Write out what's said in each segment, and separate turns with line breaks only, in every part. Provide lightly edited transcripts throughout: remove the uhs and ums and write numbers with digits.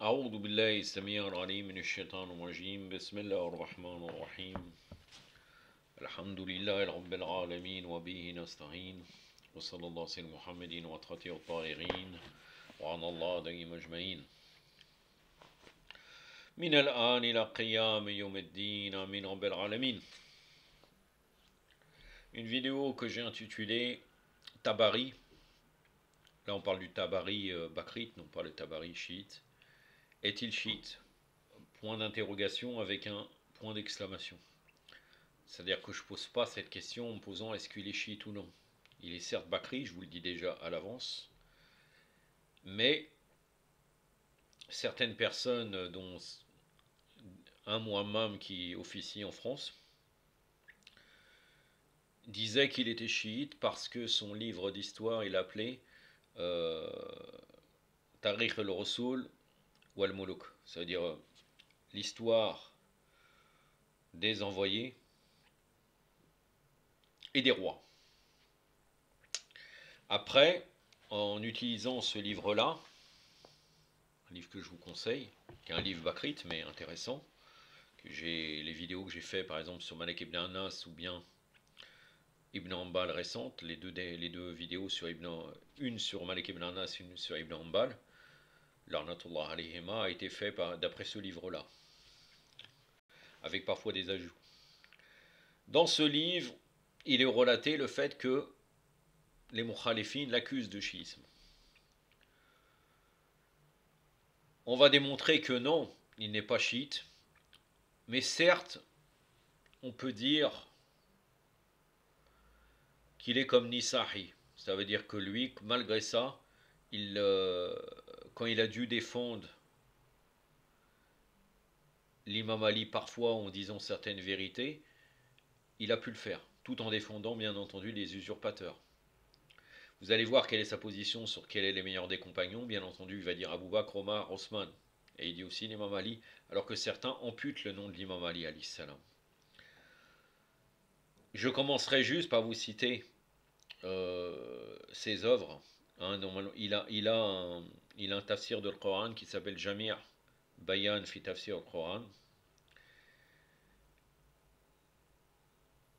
أعوذ بالله السميع العليم من الشيطان الرجيم بسم الله الرحمن الرحيم الحمد لله رب العالمين وبه نستعين وصلى الله على محمد وأطهره الطاهرين وعلى الله دائم أجمعين من الآن إلى قيام يوم الدين آمين رب العالمين. Une vidéo que j'ai intitulée Tabari. Là on parle du Tabari bakrite, non pas le Tabari chiite. Est-il chiite? Point d'interrogation avec un point d'exclamation. C'est-à-dire que je ne pose pas cette question en me posant est-ce qu'il est chiite ou non. Il est certes bakri, je vous le dis déjà à l'avance, mais certaines personnes, dont un Muhammad qui officie en France, disaient qu'il était chiite parce que son livre d'histoire, il appelait Tarikh al-Rasoul ou al-Muluk, c'est-à-dire l'histoire des envoyés et des rois. Après, en utilisant ce livre-là, un livre que je vous conseille, qui est un livre bakrite mais intéressant, que j'ai les vidéos que j'ai fait par exemple sur Malik ibn Anas ou bien Ibn Hanbal récentes, les deux vidéos sur une sur Malik ibn Anas, une sur Ibn Hanbal, Larnatullah alayhima, a été fait d'après ce livre-là, avec parfois des ajouts. Dans ce livre, il est relaté le fait que les mukhalifines l'accusent de chiisme. On va démontrer que non, il n'est pas chiite, mais certes, on peut dire qu'il est comme Nisahi. Ça veut dire que lui, malgré ça, quand il a dû défendre l'imam Ali parfois en disant certaines vérités, il a pu le faire, tout en défendant bien entendu les usurpateurs. Vous allez voir quelle est sa position sur quel est les meilleurs des compagnons. Bien entendu, il va dire Abu Bakr, Omar, Osman. Et il dit aussi l'imam Ali, alors que certains amputent le nom de l'imam Ali, alayhi salam. Je commencerai juste par vous citer ses œuvres. Hein, il a un tafsir de Coran qui s'appelle Jami' Bayan fi tafsir al-Coran.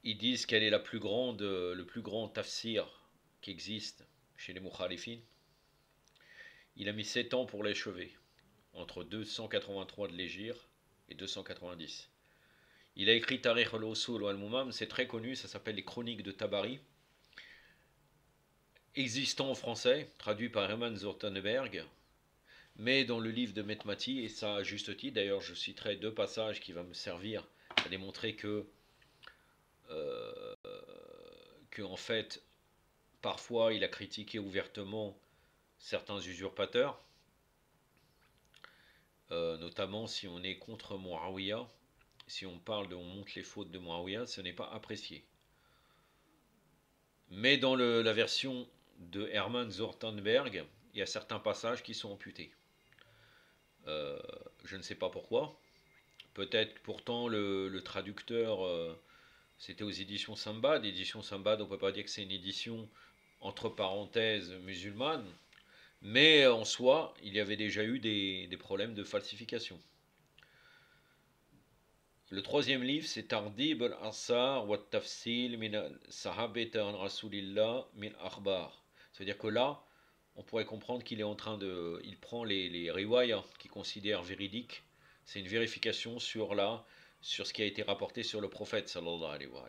Ils disent quel est le plus grand tafsir qui existe chez les mukhalifines. Il a mis 7 ans pour l'achever, entre 283 de l'Hégire et 290. Il a écrit Tarikh al-Usul al-Mumam, c'est très connu, ça s'appelle les Chroniques de Tabari, existant en français, traduit par Hermann Zortenberg, mais dans le livre de Metmati, et ça à juste titre, d'ailleurs je citerai 2 passages qui vont me servir à démontrer que en fait, parfois il a critiqué ouvertement certains usurpateurs, notamment si on est contre Muawiyah, si on montre les fautes de Muawiyah, ce n'est pas apprécié. Mais dans la version de Hermann Zortenberg, il y a certains passages qui sont amputés. Je ne sais pas pourquoi. Peut-être pourtant le traducteur, c'était aux éditions Sambad. Éditions Sambad, on ne peut pas dire que c'est une édition entre parenthèses musulmane, mais en soi, il y avait déjà eu des problèmes de falsification. Le troisième livre, c'est Tardib al-Ansar wa Tafsil min Sahabita Rasulillah min Akhbar. C'est-à-dire que là, on pourrait comprendre qu'il est en train de. Il prend les riwayas qu'il considère véridiques. C'est une vérification sur ce qui a été rapporté sur le prophète sallallahu alayhi wa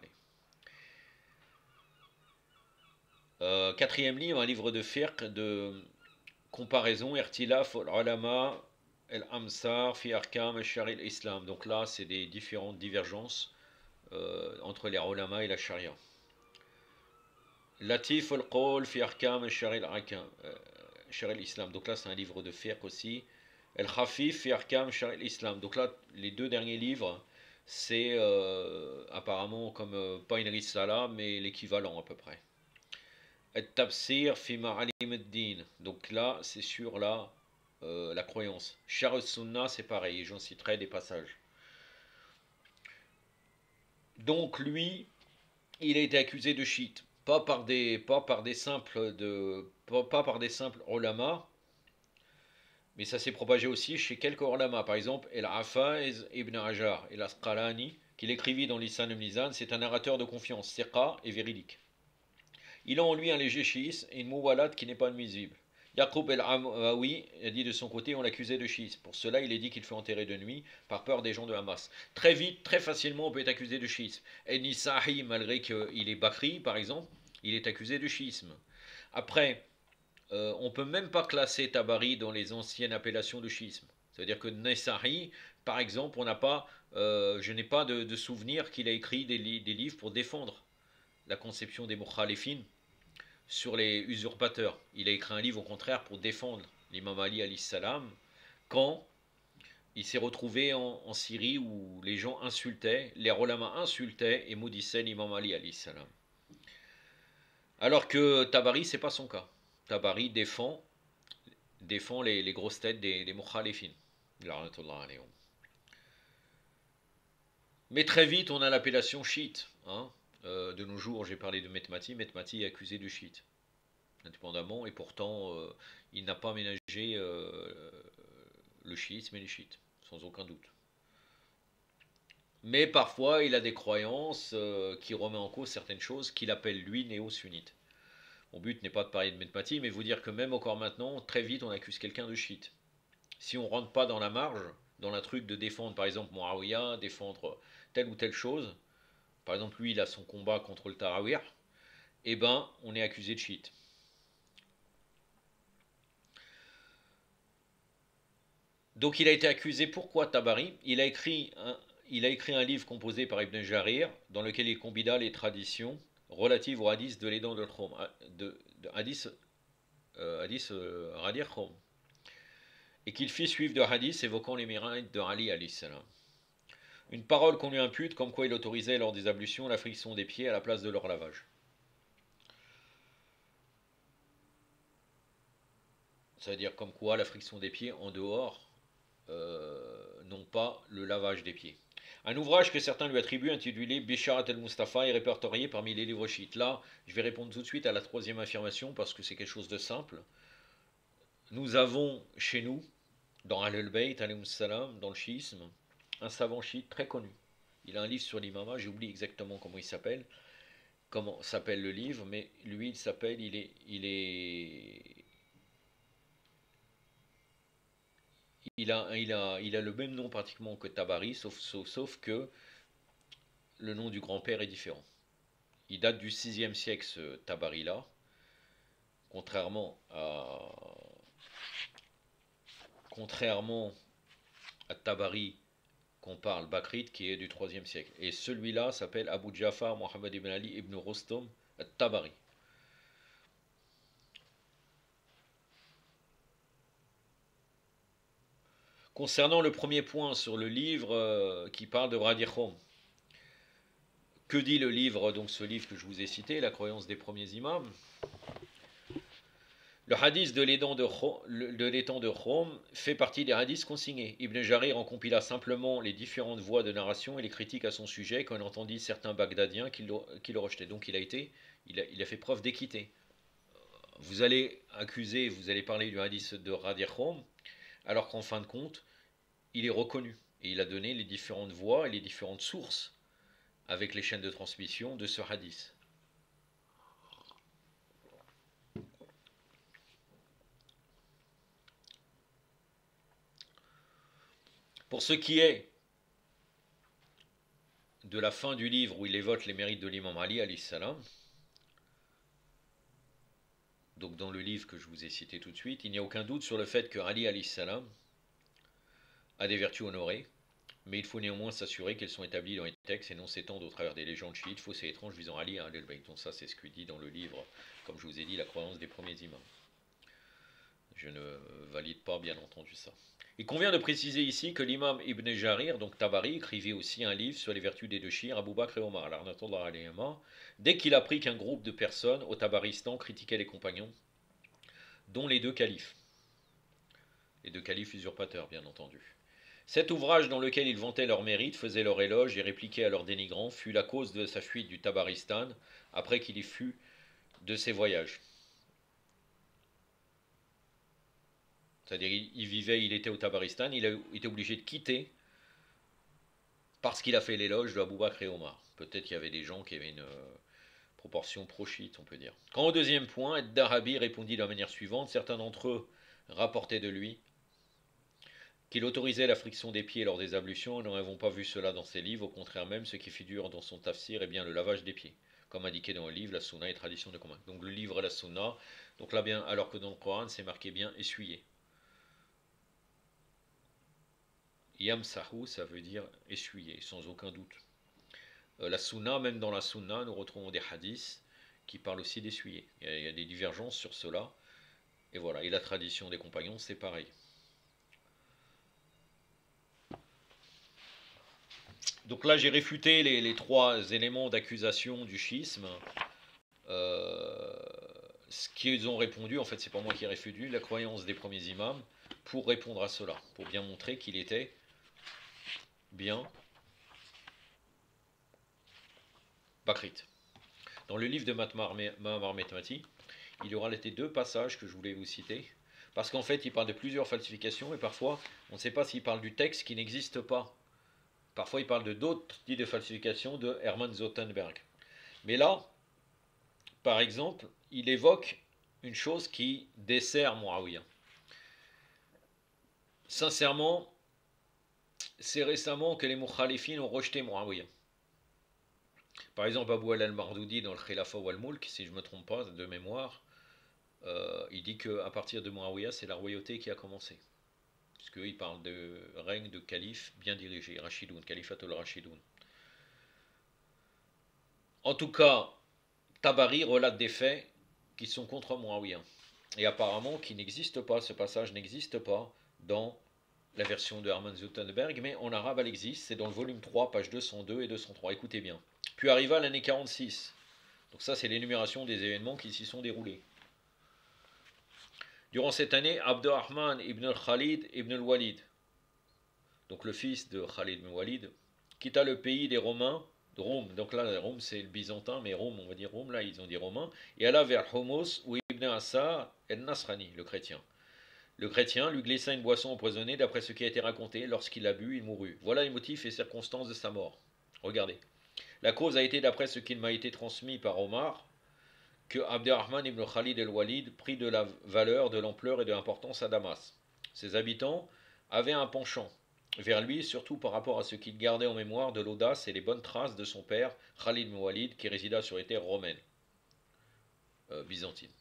alayhi. Quatrième livre, un livre de fiqh, de comparaison, Irtilaf al-Ulama al-Amsar fi Arkam al-Shari al-Islam. Donc là, c'est des différentes divergences entre les ulama et la charia. Latif al-Qawl fi Arkam al-Shari al-Islam. Donc là, c'est un livre de fiqh aussi. Al-Khafif fi Arkam al-Shari al-Islam. Donc là, les 2 derniers livres, c'est apparemment comme pas une risala, mais l'équivalent à peu près. Al-Tabsir fi Ma'alim ad-Din. Donc là, c'est sur la croyance. Sharh al-Sunnah, c'est pareil, et j'en citerai des passages. Donc lui, il a été accusé de chiite, pas par des simples ulama, mais ça s'est propagé aussi chez quelques ulama. Par exemple, El-Hafez ibn Hajar el-Asqalani, qu'il écrivit dans l'Isan al-Mizan, c'est un narrateur de confiance, siqa et véridique. Il a en lui un léger chiisme et une mouwalade qui n'est pas admissible. Yaqub el-Amawi a dit de son côté, on l'accusait de chiisme. Pour cela, il est dit qu'il fut enterré de nuit par peur des gens de Hamas. Très vite, très facilement, on peut être accusé de chiisme. El-Nisahi, malgré qu'il est Bakri, par exemple, il est accusé de chiisme. Après, on ne peut même pas classer Tabari dans les anciennes appellations de chiisme. C'est-à-dire que Nisahi, par exemple, je n'ai pas de souvenir qu'il a écrit des livres pour défendre la conception des mukhalifin sur les usurpateurs. Il a écrit un livre au contraire pour défendre l'imam Ali alayhi salam quand il s'est retrouvé en Syrie où les gens insultaient, les ulama insultaient et maudissaient l'imam Ali alayhi salam. Alors que Tabari, c'est pas son cas. Tabari défend les grosses têtes des mukhalifin. Mais très vite, on a l'appellation chiite. De nos jours, j'ai parlé de Metmati. Metmati est accusé de chiite, indépendamment, et pourtant, il n'a pas ménagé le chiisme et les chiites, sans aucun doute. Mais parfois, il a des croyances qui remettent en cause certaines choses qu'il appelle, lui, néo-sunnite. Mon but n'est pas de parler de Metmati, mais vous dire que même encore maintenant, très vite, on accuse quelqu'un de chiite. Si on ne rentre pas dans la marge, dans la truc de défendre, par exemple, Muawiyah, défendre telle ou telle chose, par exemple, lui, il a son combat contre le Tarawih, eh ben, on est accusé de chiite. Donc, il a été accusé, pourquoi Tabari? Il a écrit un livre composé par Ibn Jarir, dans lequel il combina les traditions relatives au hadith de l'aidant de Khom, hadith Radir Khom, et qu'il fit suivre de hadith évoquant les mérites de Ali alayhi salam. Une parole qu'on lui impute, comme quoi il autorisait lors des ablutions la friction des pieds à la place de leur lavage. C'est-à-dire comme quoi la friction des pieds en dehors, non pas le lavage des pieds. Un ouvrage que certains lui attribuent, intitulé Bisharat el-Mustafa, est répertorié parmi les livres chiites. Là, je vais répondre tout de suite à la troisième affirmation parce que c'est quelque chose de simple. Nous avons chez nous, dans Al-Bayt, dans le chiisme, un savant chiite très connu. Il a un livre sur l'imama, j'ai oublié exactement comment il s'appelle, comment s'appelle le livre, mais lui, il a le même nom pratiquement que Tabari, sauf que le nom du grand-père est différent. Il date du 6e siècle, ce Tabari-là, contrairement à Tabari qu'on parle Bakrite, qui est du 3e siècle. Et celui-là s'appelle Abu Jafar Mohammed ibn Ali ibn Rostom al-Tabari. Concernant le premier point sur le livre qui parle de Radir Khom, que dit le livre, donc ce livre que je vous ai cité, La croyance des premiers imams? Le hadith de l'étang de Khom fait partie des hadiths consignés. Ibn Jarir en compila simplement les différentes voies de narration et les critiques à son sujet quand il entendit certains Bagdadiens qui le rejetaient. Donc il a fait preuve d'équité. Vous allez parler du hadith de Radir Khom, alors qu'en fin de compte, il est reconnu. Et il a donné les différentes voies et les différentes sources avec les chaînes de transmission de ce hadith. Pour ce qui est de la fin du livre où il évoque les mérites de l'imam Ali alayhi salam, donc dans le livre que je vous ai cité tout de suite, il n'y a aucun doute sur le fait que Ali alayhi salam a des vertus honorées, mais il faut néanmoins s'assurer qu'elles sont établies dans les textes et non s'étendent au travers des légendes chiites fausses et étranges visant Ali et Ahl-Bayt. Donc ça, c'est ce qu'il dit dans le livre, comme je vous ai dit, La croyance des premiers imams. Je ne valide pas, bien entendu, ça. Il convient de préciser ici que l'imam Ibn Jarir, donc Tabari, écrivait aussi un livre sur les vertus des deux chiites, Abu Bakr et Omar, dès qu'il apprit qu'un groupe de personnes au Tabaristan critiquait les compagnons, dont les deux califes usurpateurs, bien entendu. Cet ouvrage dans lequel il vantait leurs mérites, faisait leur éloge et répliquait à leurs dénigrants, fut la cause de sa fuite du Tabaristan, après qu'il y fut de ses voyages. C'est-à-dire il vivait, il était au Tabaristan, il a été obligé de quitter parce qu'il a fait l'éloge de Abou Bakr et Omar. Peut-être qu'il y avait des gens qui avaient une proportion pro-chiite, on peut dire. Quant au deuxième point, Ad-Darabi répondit de la manière suivante. Certains d'entre eux rapportaient de lui qu'il autorisait la friction des pieds lors des ablutions. Nous n'avons pas vu cela dans ses livres. Au contraire même, ce qui figure dans son tafsir est bien le lavage des pieds. Comme indiqué dans le livre, la sunna et tradition de commun. Donc le livre et la sunna. Donc là bien, alors que dans le Coran, c'est marqué bien essuyer. Yamsahu, ça veut dire essuyer, sans aucun doute. La sunna, même dans la sunna, nous retrouvons des hadiths qui parlent aussi d'essuyer. Il y a des divergences sur cela. Et voilà, et la tradition des compagnons, c'est pareil. Donc là, j'ai réfuté les trois éléments d'accusation du schisme. Ce qu'ils ont répondu, en fait, c'est pas moi qui ai réfuté, la croyance des premiers imams, pour répondre à cela, pour bien montrer qu'il était bien bakrite. Dans le livre de Mahamar Metmati, il y aura les deux passages que je voulais vous citer, parce qu'en fait, il parle de plusieurs falsifications, et parfois, on ne sait pas s'il parle du texte qui n'existe pas. Parfois, il parle de d'autres types de falsifications de Hermann Zottenberg. Mais là, par exemple, il évoque une chose qui dessert Muawiyah. Sincèrement, c'est récemment que les Mukhalifin ont rejeté Muawiyah. Par exemple, Abu al-Mardoudi dans le Khilafa wal-Mulk, si je ne me trompe pas de mémoire, il dit qu'à partir de Muawiyah, c'est la royauté qui a commencé. Puisqu'il parle de règne de calife bien dirigé, Rashidoun, Khalifatul Rashidoun. En tout cas, Tabari relate des faits qui sont contre Muawiyah. Et apparemment, qui n'existe pas, ce passage n'existe pas dans la version de Hermann Zottenberg, mais en arabe elle existe, c'est dans le volume 3, pages 202 et 203, écoutez bien. Puis arriva l'année 46, donc ça c'est l'énumération des événements qui s'y sont déroulés. Durant cette année, Abdurrahman ibn al-Khalid ibn al-Walid, donc le fils de Khalid ibn Walid, quitta le pays des Romains, de Rome, donc là Rome c'est le byzantin, mais Rome on va dire Rome, là ils ont dit Romains, et alla vers Homos ou Ibn Assa el-Nasrani, le chrétien. Le chrétien lui glissa une boisson empoisonnée d'après ce qui a été raconté. Lorsqu'il la bu, il mourut. Voilà les motifs et circonstances de sa mort. Regardez. La cause a été, d'après ce qu'il m'a été transmis par Omar, que Abdurrahman ibn Khalid el-Walid prit de la valeur, de l'ampleur et de l'importance à Damas. Ses habitants avaient un penchant vers lui, surtout par rapport à ce qu'il gardait en mémoire de l'audace et les bonnes traces de son père, Khalid ibn Walid, qui résida sur les terres romaines, byzantines.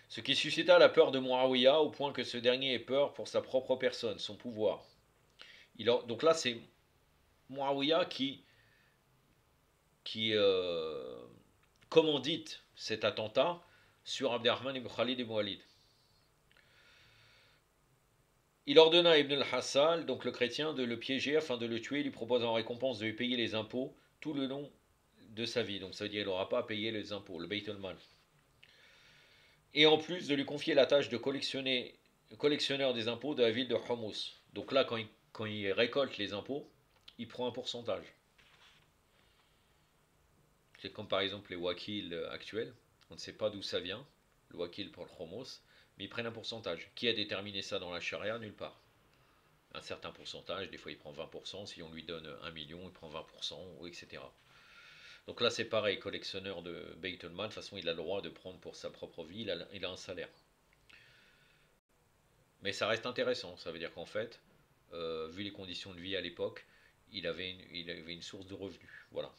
Ce qui suscita la peur de Muawiyah au point que ce dernier ait peur pour sa propre personne, son pouvoir. Donc là, c'est Muawiyah qui commandite cet attentat sur Abdurrahman ibn Khalid ibn Walid. Il ordonna à Ibn al-Hassal, donc le chrétien, de le piéger afin de le tuer, lui proposant en récompense de lui payer les impôts tout le long de sa vie. Donc ça veut dire qu'il n'aura pas à payer les impôts, le Beit al-Mal. Et en plus de lui confier la tâche de collectionneur des impôts de la ville de Homs. Donc là, quand il récolte les impôts, il prend un pourcentage. C'est comme par exemple les wakils actuels. On ne sait pas d'où ça vient, le wakil pour le Homos, mais ils prennent un pourcentage. Qui a déterminé ça dans la charia? Nulle part. Un certain pourcentage, des fois il prend 20%, si on lui donne 1 million, il prend 20%, ou etc. Donc là c'est pareil, collectionneur de Beit al-Mal, de toute façon il a le droit de prendre pour sa propre vie, il a un salaire. Mais ça reste intéressant, ça veut dire qu'en fait, vu les conditions de vie à l'époque, il avait une source de revenus. Voilà.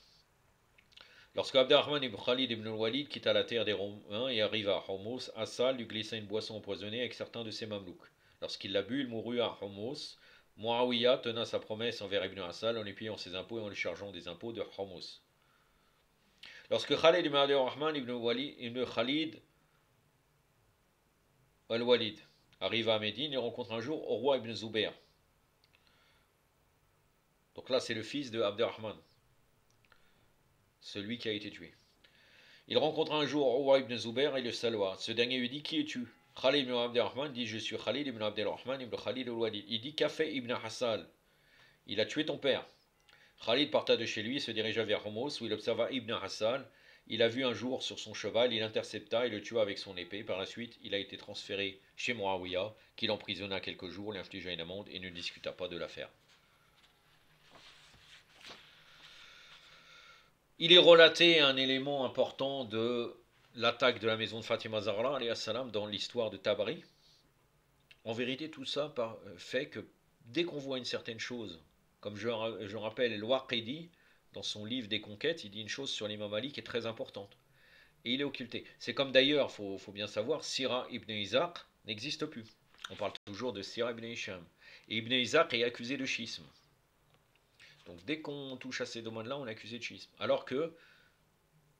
Lorsque Abdurrahman ibn Khalid ibn al-Walid quitta la terre des Romains et arriva à Homos, Assal lui glissa une boisson empoisonnée avec certains de ses mamelouks. Lorsqu'il l'a bu, il mourut à Homos. Muawiyah tenant sa promesse envers Ibn Assal en lui payant ses impôts et en lui chargeant des impôts de Homos. Lorsque Khalid ibn Abdurrahman ibn Khalid al-Walid arriva à Médine, il rencontre un jour au roi Ibn Zubayr. Donc là, c'est le fils de Abdurrahman, celui qui a été tué. Il rencontra un jour au roi Ibn Zubayr et le salua. Ce dernier lui dit: Qui es-tu? Khalid ibn Abdurrahman dit: Je suis Khalid ibn Abdurrahman ibn Khalid al-Walid. Il dit: Qu'a fait Ibn Hassal? Il a tué ton père. Khalid parta de chez lui et se dirigea vers Homos où il observa Ibn Hassal Il a vu un jour sur son cheval, il intercepta et le tua avec son épée. Par la suite, il a été transféré chez Muawiyah, qui l'emprisonna quelques jours, lui infligea une amende et ne discuta pas de l'affaire. Il est relaté un élément important de l'attaque de la maison de Fatima Zahra dans l'histoire de Tabari. En vérité, tout ça fait que dès qu'on voit une certaine chose, comme je rappelle, El-Waqidi, dans son livre des conquêtes, il dit une chose sur l'imam Ali qui est très importante. Et il est occulté. C'est comme d'ailleurs, il faut bien savoir, Sira ibn Isaac n'existe plus. On parle toujours de Sira ibn Hisham. Et ibn Isaac est accusé de schisme. Donc dès qu'on touche à ces domaines-là, on est accusé de schisme. Alors que,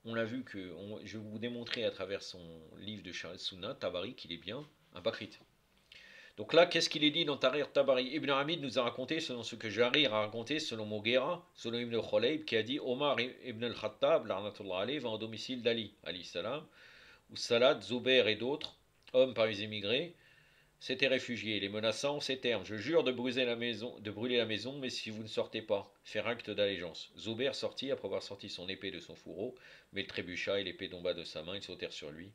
on l'a vu que, je vais vous démontrer à travers son livre de Charles Sunna, Tabari, qu'il est bien un bakrite. Donc là, qu'est-ce qu'il est dit dans Tahrir Tabari? Ibn Hamid nous a raconté, selon ce que Jarir a raconté, selon Mughira, selon Ibn Khulayb, qui a dit Omar ibn al-Khattab, va en domicile d'Ali, alayhi salam, où Salat, Zubair et d'autres, hommes parmi les émigrés, s'étaient réfugiés, les menaçant en ces termes: je jure de brûler la maison, mais si vous ne sortez pas, faire acte d'allégeance. Zubair sortit après avoir sorti son épée de son fourreau, mais il trébucha et l'épée tomba de sa main, ils sautèrent sur lui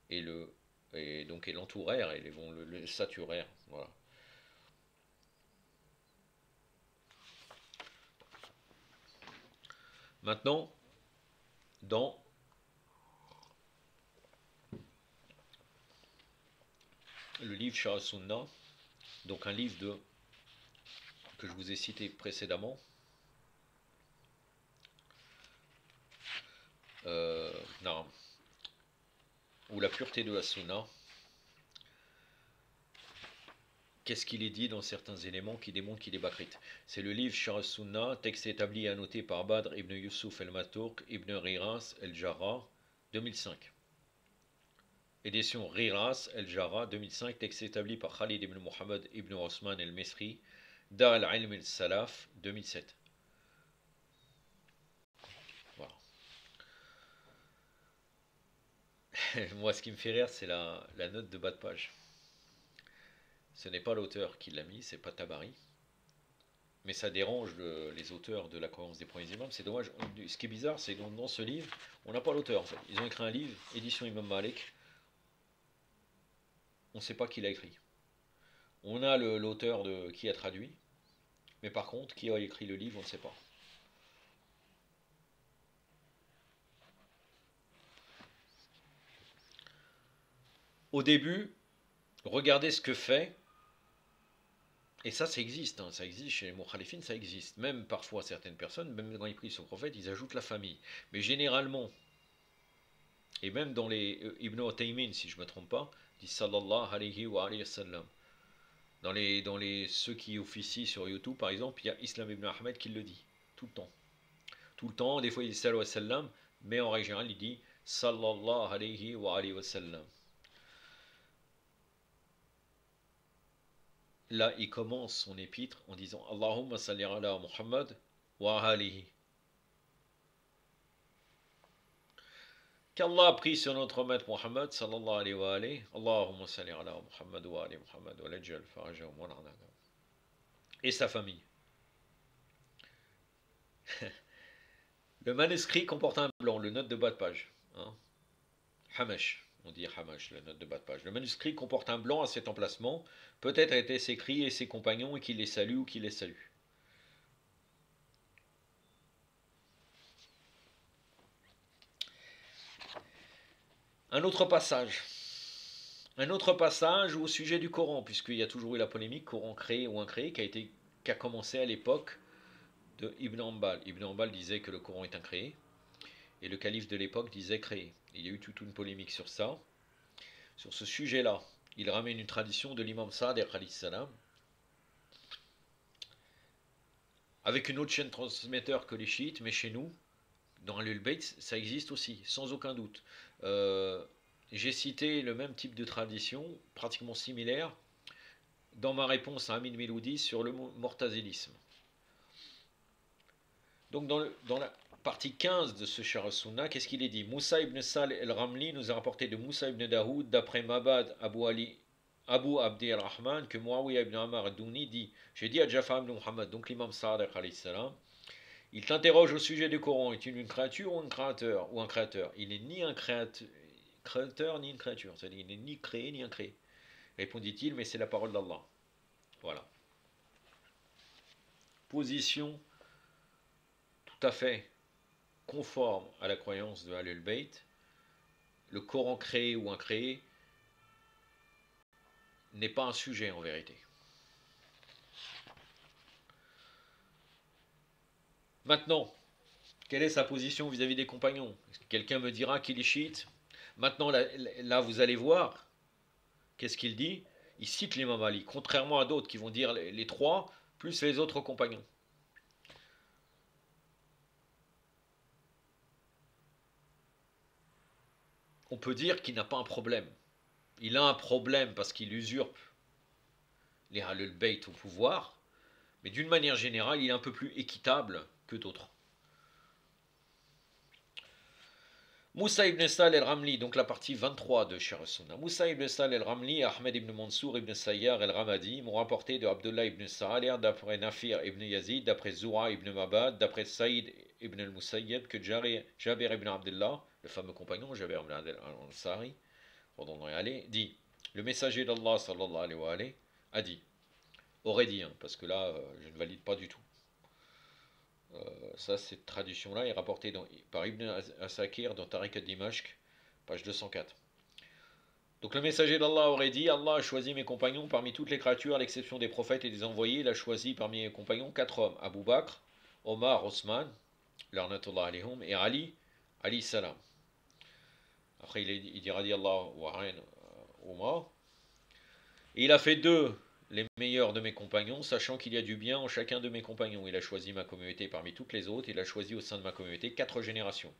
et donc l'entourèrent et le saturèrent. Voilà. Maintenant, dans le livre Shah Sunna, donc un livre que je vous ai cité précédemment, non, ou la pureté de la Sunna, qu'est-ce qu'il est dit dans certains éléments qui démontrent qu'il est bakrite? C'est le livre Shah Sunna, texte établi et annoté par Badr ibn Yusuf el-Matouk ibn Riras el-Jarrah, 2005. Édition Riras el-Jarrah, 2005, texte établi par Khalid ibn Muhammad ibn Osman el-Mesri, Dar al-Ilm el-Salaf, 2007. Voilà. Moi, ce qui me fait rire, c'est la note de bas de page. Ce n'est pas l'auteur qui l'a mis, c'est pas Tabari. Mais ça dérange les auteurs de la croyance des premiers imams. C'est dommage. Ce qui est bizarre, c'est que dans ce livre, on n'a pas l'auteur en fait. Ils ont écrit un livre, édition Imam Malik. On ne sait pas qui l'a écrit. On a l'auteur qui a traduit, mais par contre, qui a écrit le livre, on ne sait pas. Au début, regardez ce que fait, et ça existe, hein, ça existe chez les Mukhalifines, ça existe. Même parfois, certaines personnes, même quand ils prient sur le prophète, ils ajoutent la famille. Mais généralement, et même dans les Ibn Utaymin, si je ne me trompe pas, dit sallallahu alayhi wa sallam. Dans ceux qui officient sur YouTube, par exemple, il y a Islam ibn Ahmed qui le dit, tout le temps. Tout le temps, des fois il dit sallallahu alayhi wa sallam, mais en règle générale, il dit sallallahu alayhi wa sallam. Là, il commence son épître en disant Allahumma salli ala Muhammad wa alihi. Qu'Allah a pris sur notre maître Muhammad sallallahu alayhi wa alihi. Allahumma salli ala Muhammad wa ali Muhammad wa lajjal farajahum wa la'nana. Et sa famille. Le manuscrit comporte un blanc, le note de bas de page. Hein? Hamash. On dit Hamash, la note de bas de page. Le manuscrit comporte un blanc à cet emplacement. Peut-être était écrit et ses compagnons et qu'il les salue ou qu'il les salue. Un autre passage. Un autre passage au sujet du Coran, puisqu'il y a toujours eu la polémique Coran créé ou incréé qui a commencé à l'époque de Ibn Hanbal. Ibn Hanbal disait que le Coran est incréé et le calife de l'époque disait créé. Il y a eu toute une polémique sur ça. Sur ce sujet-là, il ramène une tradition de l'imam Sadiq alayhi salam avec une autre chaîne transmetteur que les chiites, mais chez nous, dans Ahlul Bayt, ça existe aussi, sans aucun doute. J'ai cité le même type de tradition, pratiquement similaire, dans ma réponse à Amin Meloudi sur le mortazilisme. Donc dans la partie 15 de ce Sharh Sunna, qu'est-ce qu'il est dit? Moussa ibn Sal el-Ramli nous a rapporté de Moussa ibn Daoud, d'après Mabad Abu Abdi al-Rahman, que Muawiyah ibn Amar al-Douni dit: j'ai dit à Jafar ibn Muhammad, donc l'imam Sadiq alayhi salam, Il t'interroge au sujet du Coran. Est-il une créature ou un créateur? Ou un créateur? Il n'est ni un créateur ni une créature. C'est-à-dire il n'est ni créé ni incréé. Répondit-il, mais c'est la parole d'Allah. Voilà. Position tout à fait conforme à la croyance de Ahlul Bayt. Le Coran créé ou incréé n'est pas un sujet en vérité. Maintenant, quelle est sa position vis-à-vis des compagnons? Quelqu'un me dira qu'il est chiite. Maintenant, là, vous allez voir, qu'est-ce qu'il dit? Il cite l'imam Ali, contrairement à d'autres qui vont dire les trois, plus les autres compagnons. On peut dire qu'il n'a pas un problème. Il a un problème parce qu'il usurpe les Ahlul Bayt au pouvoir, mais d'une manière générale, il est un peu plus équitable que d'autres. Moussa ibn Sal el-Ramli, donc la partie 23 de Sharh Sunnah. Moussa ibn Sal el-Ramli et Ahmed ibn Mansour ibn Sayyar el-Ramadi m'ont rapporté de Abdullah ibn Sa'alir, d'après Nafir ibn Yazid, d'après Zoura ibn Mabad, d'après Saïd ibn al-Musayyab, que Jabir ibn Abdullah, le fameux compagnon Jabir ibn al-Ansari, dit, le messager d'Allah sallallahu alayhi wa alayhi, a dit, aurait dit, parce que là, je ne valide pas du tout. Ça, cette tradition-là est rapportée par Ibn Asakir dans Tariq al-Dimashq, page 204. Donc le messager d'Allah aurait dit, Allah a choisi mes compagnons parmi toutes les créatures, à l'exception des prophètes et des envoyés. Il a choisi parmi mes compagnons 4 hommes, Abu Bakr, Omar, Osman, l'arnatullah alayhum, et Ali salam. Après il dira dit Allah wa Omar. Et il a fait d'eux les meilleurs de mes compagnons, sachant qu'il y a du bien en chacun de mes compagnons. Il a choisi ma communauté parmi toutes les autres. Il a choisi au sein de ma communauté 4 générations.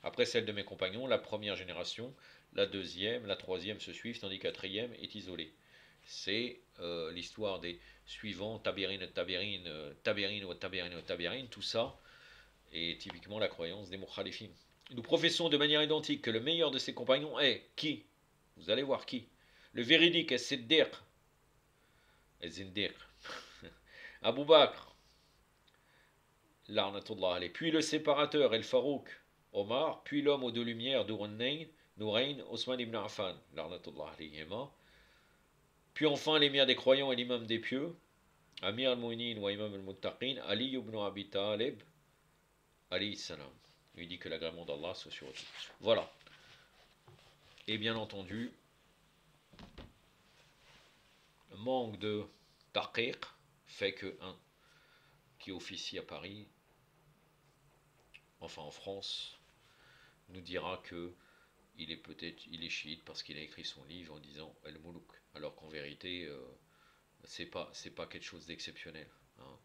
Après celle de mes compagnons, la première génération, la deuxième, la troisième se suivent, tandis que la quatrième est isolée. C'est l'histoire des suivants, Tabirin, tout ça est typiquement la croyance des Mukhalifin. Nous professons de manière identique que le meilleur de ses compagnons est qui? Vous allez voir qui? Le véridique est Siddiq, Zindiq, Abu Bakr, l'arnatullah alayh, puis le séparateur, El Farouk, Omar, puis l'homme aux deux lumières, Nourayn, Osman ibn Affan, l'arnatullah alayhima, puis enfin l'émir des croyants et l'imam des pieux, Amir al-Mu'minin wa imam al-Muttaqin, Ali ibn Abi Talib, alayhi salam. Il dit que l'agrément d'Allah soit sur eux. Voilà. Et bien entendu, le manque de taqiq fait que un qui officie à Paris, enfin en France, nous dira que il est chiite parce qu'il a écrit son livre en disant El Moulouk, alors qu'en vérité c'est pas quelque chose d'exceptionnel. Hein.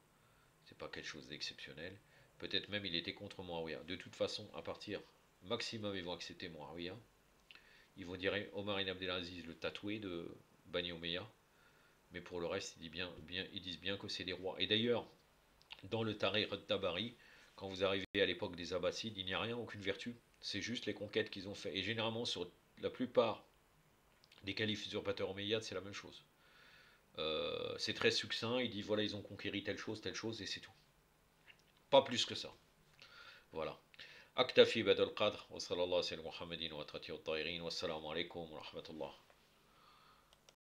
C'est pas quelque chose d'exceptionnel. Peut-être même il était contre Muawiyah. De toute façon, à partir maximum ils vont accepter Muawiyah. Ils vont dire Omar ibn Abdelaziz le tatoué de Bani Omeya. Mais pour le reste, ils disent bien que c'est des rois. Et d'ailleurs, dans le Tariq al-Tabari, quand vous arrivez à l'époque des Abbassides, il n'y a rien, aucune vertu. C'est juste les conquêtes qu'ils ont fait. Et généralement, sur la plupart des califes usurpateurs omeyyades, c'est la même chose. C'est très succinct. Il dit voilà, ils ont conquéri telle chose, et c'est tout. Pas plus que ça. Voilà. أكتفي بهذا القدر وصلى الله على سيدنا محمد وأترته الطاهرين والسلام عليكم ورحمة الله